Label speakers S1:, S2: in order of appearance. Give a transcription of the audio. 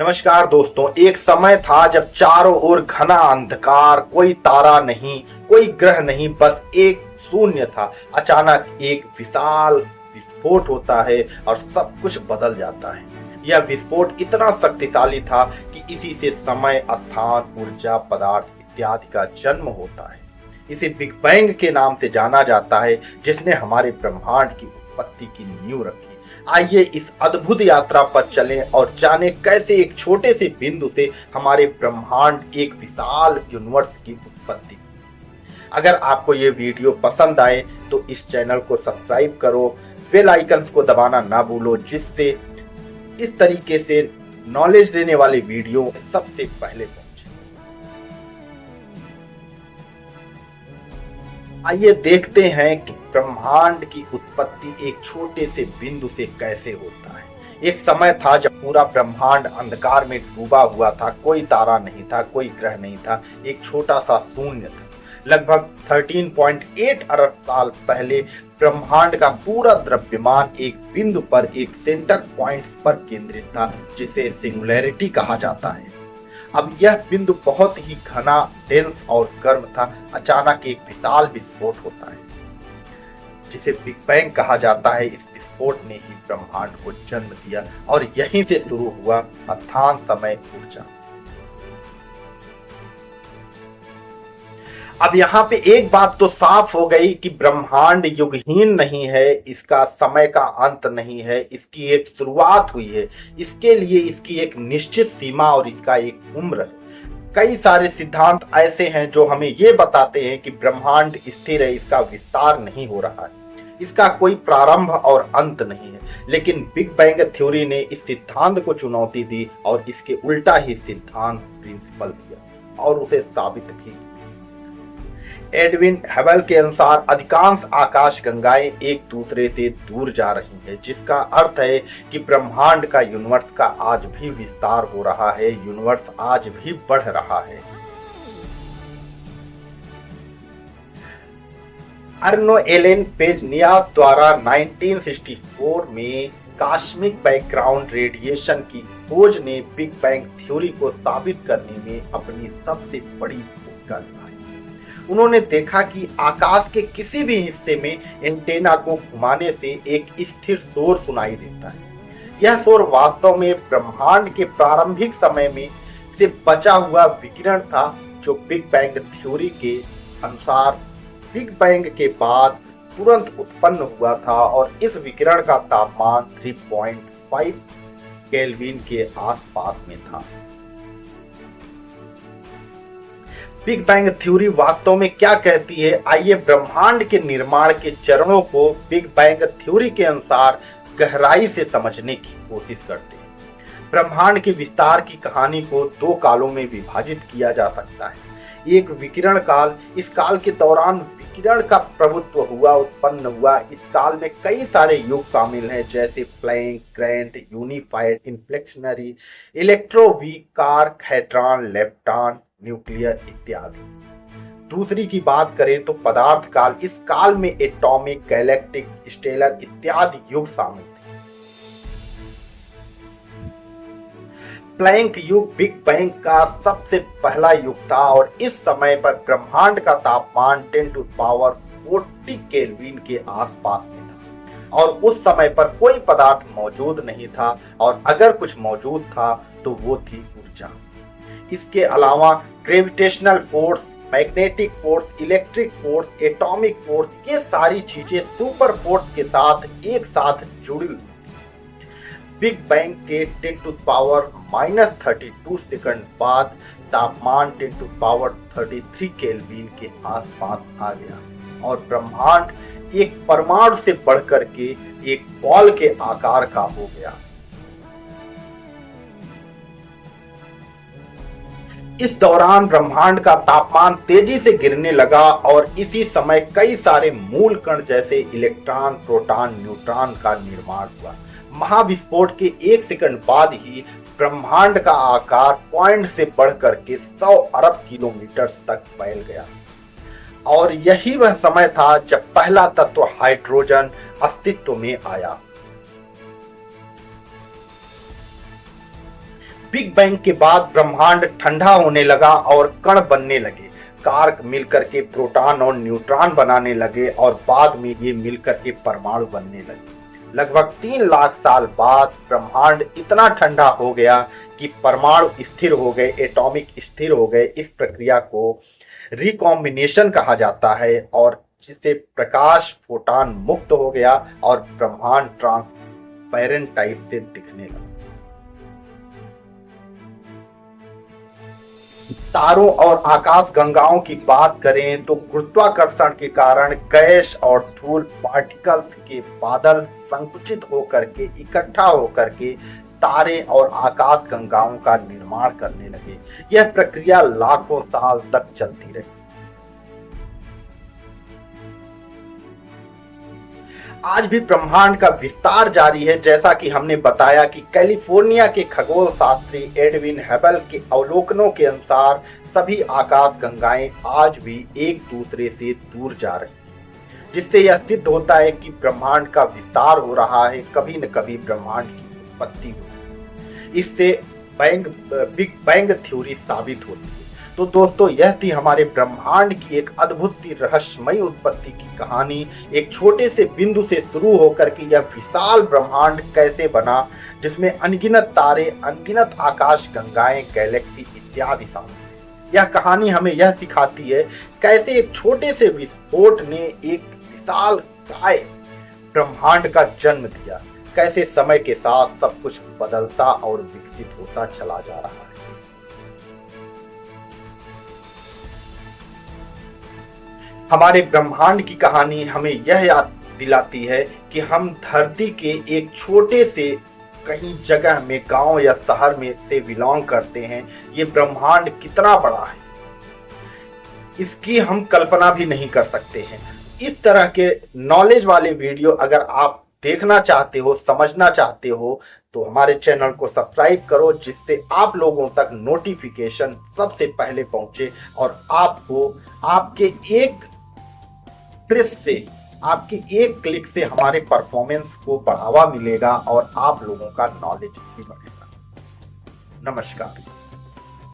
S1: नमस्कार दोस्तों। एक समय था जब चारों ओर घना अंधकार, कोई तारा नहीं, कोई ग्रह नहीं, बस एक शून्य था। अचानक एक विशाल विस्फोट होता है और सब कुछ बदल जाता है। यह विस्फोट इतना शक्तिशाली था कि इसी से समय, स्थान, ऊर्जा, पदार्थ इत्यादि का जन्म होता है। इसे बिग बैंग के नाम से जाना जाता है, जिसने हमारे ब्रह्मांड की उत्पत्ति की नींव रखी। आइए इस अद्भुत यात्रा पर चलें और जानें कैसे एक छोटे से बिंदु से हमारे ब्रह्मांड एक विशाल यूनिवर्स की उत्पत्ति। अगर आपको ये वीडियो पसंद आए तो इस चैनल को सब्सक्राइब करो, बेल आइकन को दबाना ना भूलो, जिससे इस तरीके से नॉलेज देने वाले वीडियो सबसे पहले पहुंचे। आइए देखते हैं कि ब्रह्मांड की उत्पत्ति एक छोटे से बिंदु से कैसे होता है। एक समय था जब पूरा ब्रह्मांड अंधकार में डूबा हुआ था। कोई तारा नहीं था, कोई ग्रह नहीं था, एक छोटा सा शून्य था। लगभग 13.8 अरब साल पहले ब्रह्मांड का पूरा द्रव्यमान एक बिंदु पर, एक सेंटर पॉइंट पर केंद्रित था, जिसे सिंगुलैरिटी कहा जाता है। अब यह बिंदु बहुत ही घना, डेंस और गर्म था। अचानक एक विशाल विस्फोट होता है, जिसे बिग बैंग कहा जाता है। इस विस्फोट ने ही ब्रह्मांड को जन्म दिया और यहीं से शुरू हुआ स्थान, समय, ऊर्जा। अब यहाँ पे एक बात तो साफ हो गई कि ब्रह्मांड युगहीन नहीं है, इसका समय का अंत नहीं है, इसकी एक शुरुआत हुई है। इसके लिए इसकी एक निश्चित सीमा और इसका एक उम्र है। कई सारे सिद्धांत ऐसे हैं जो हमें ये बताते हैं कि ब्रह्मांड स्थिर है, इसका विस्तार नहीं हो रहा है, इसका कोई प्रारंभ और अंत नहीं है। लेकिन बिग बैंग थ्योरी ने इस सिद्धांत को चुनौती दी और इसके उल्टा ही सिद्धांत प्रिंसिपल दिया और उसे साबित भी किया। एडविन हबल के अनुसार अधिकांश आकाश गंगाएं एक दूसरे से दूर जा रही हैं, जिसका अर्थ है कि ब्रह्मांड का यूनिवर्स का आज भी विस्तार हो रहा है, यूनिवर्स आज भी बढ़ रहा है। अर्नो एलेन पेजनिया द्वारा 1964 में कॉस्मिक बैकग्राउंड रेडिएशन की खोज ने बिग बैंग थ्योरी को साबित करने में अपनी सबसे बड़ी भूमिका निभाई। उन्होंने देखा कि आकाश के किसी भी हिस्से में एंटेना को घुमाने से एक स्थिर शोर सुनाई देता है। यह शोर वास्तव में ब्रह्मांड के प्रारंभिक समय में से बचा हुआ विकिरण था, जो बिग बैंग थ्योरी के अनुसार बिग बैंग के बाद तुरंत उत्पन्न हुआ था और इस विकिरण का तापमान 3.5 केल्विन के आसपास में था। बिग बैंग थ्योरी वास्तव में क्या कहती है? आइए ब्रह्मांड के निर्माण के चरणों को बिग बैंग थ्योरी के अनुसार गहराई से समझने की कोशिश करते हैं। ब्रह्मांड के विस्तार की कहानी को दो कालों में विभाजित किया जा सकता है। एक विकिरण काल, इस काल के दौरान विकिरण का प्रभुत्व हुआ, उत्पन्न हुआ। इस काल में कई सारे युग शामिल हैं, जैसे Planck, grand, unified, inflationary, electroweak, quark, hadron, lepton, nuclear इत्यादि। दूसरी की बात करें तो पदार्थ काल। इस काल में एटॉमिक, गैलेक्टिक, स्टेलर इत्यादि युग शामिल थे। प्लैंक युग बिग बैंग का सबसे पहला युग था और इस समय पर ब्रह्मांड का तापमान 10⁻40 केल्विन के आसपास में था और उस समय पर कोई पदार्थ मौजूद नहीं था, और अगर कुछ मौजूद था तो वो थी ऊर्जा। इसके अलावा gravitational force, magnetic force, electric force, atomic force, ये सारी चीजें सुपर फोर्स के साथ एक साथ जुड़ी हुई। बिग बैंग के 10⁻32 सेकंड बाद तापमान 10⁻33 केल्विन के आसपास आ गया और ब्रह्मांड एक परमाणु से बढ़कर के एक बॉल के आकार का हो गया। इस दौरान ब्रह्मांड का तापमान तेजी से गिरने लगा और इसी समय कई सारे मूल कण जैसे इलेक्ट्रॉन, प्रोटॉन, न्यूट्रॉन का निर्माण हुआ। महाविस्फोट के 1 सेकंड बाद ही ब्रह्मांड का आकार पॉइंट से बढ़कर के 100 अरब किलोमीटर तक फैल गया और यही वह समय था जब पहला तत्व हाइड्रोजन अस्तित्व में आया। बिग बैंग के बाद ब्रह्मांड ठंडा होने लगा और कण बनने लगे। कार्क मिलकर के प्रोटॉन और न्यूट्रॉन बनाने लगे और बाद में ये मिलकर के परमाणु बनने लगे। लगभग 3 लाख साल बाद ब्रह्मांड इतना ठंडा हो गया कि परमाणु स्थिर हो गए, एटॉमिक स्थिर हो गए। इस प्रक्रिया को रिकॉम्बिनेशन कहा जाता है और जिससे प्रकाश फोटॉन मुक्त हो गया और ब्रह्मांड ट्रांसपेरेंट टाइप से दिखने लगा। तारों और आकाश गंगाओं की बात करें तो गुरुत्वाकर्षण के कारण गैस और धूल पार्टिकल्स के बादल संकुचित होकर के इकट्ठा होकर के तारे और आकाश गंगाओं का निर्माण करने लगे। यह प्रक्रिया लाखों साल तक चलती रही। आज भी ब्रह्मांड का विस्तार जारी है। जैसा कि हमने बताया कि कैलिफोर्निया के खगोल शास्त्री एडविन हबल के अवलोकनों के अनुसार सभी आकाश गंगाएं आज भी एक दूसरे से दूर जा रही हैं, जिससे यह सिद्ध होता है कि ब्रह्मांड का विस्तार हो रहा है। कभी न कभी ब्रह्मांड की उत्पत्ति होगी। इससे बिग बैंग थ्योरी साबित होती है। तो दोस्तों, यह थी हमारे ब्रह्मांड की एक अद्भुत सी रहस्यमयी उत्पत्ति की कहानी। एक छोटे से बिंदु से शुरू होकर के यह विशाल ब्रह्मांड कैसे बना, जिसमें अनगिनत तारे, अनगिनत आकाश गंगाएं, गैलेक्सी इत्यादि शामिल हैं। यह कहानी हमें यह सिखाती है कैसे एक छोटे से विस्फोट ने एक विशाल काय ब्रह्मांड का जन्म दिया, कैसे समय के साथ सब कुछ बदलता और विकसित होता चला जा रहा है। हमारे ब्रह्मांड की कहानी हमें यह याद दिलाती है कि हम धरती के एक छोटे से कहीं जगह में, गांव या शहर में से बिलोंग करते हैं। ये ब्रह्मांड कितना बड़ा है, इसकी हम कल्पना भी नहीं कर सकते हैं। इस तरह के नॉलेज वाले वीडियो अगर आप देखना चाहते हो, समझना चाहते हो, तो हमारे चैनल को सब्सक्राइब करो, जिससे आप लोगों तक नोटिफिकेशन सबसे पहले पहुंचे और आपको आपके एक प्रेस से, आपकी एक क्लिक से हमारे परफॉर्मेंस को बढ़ावा मिलेगा और आप लोगों का नॉलेज भी बढ़ेगा। नमस्कार।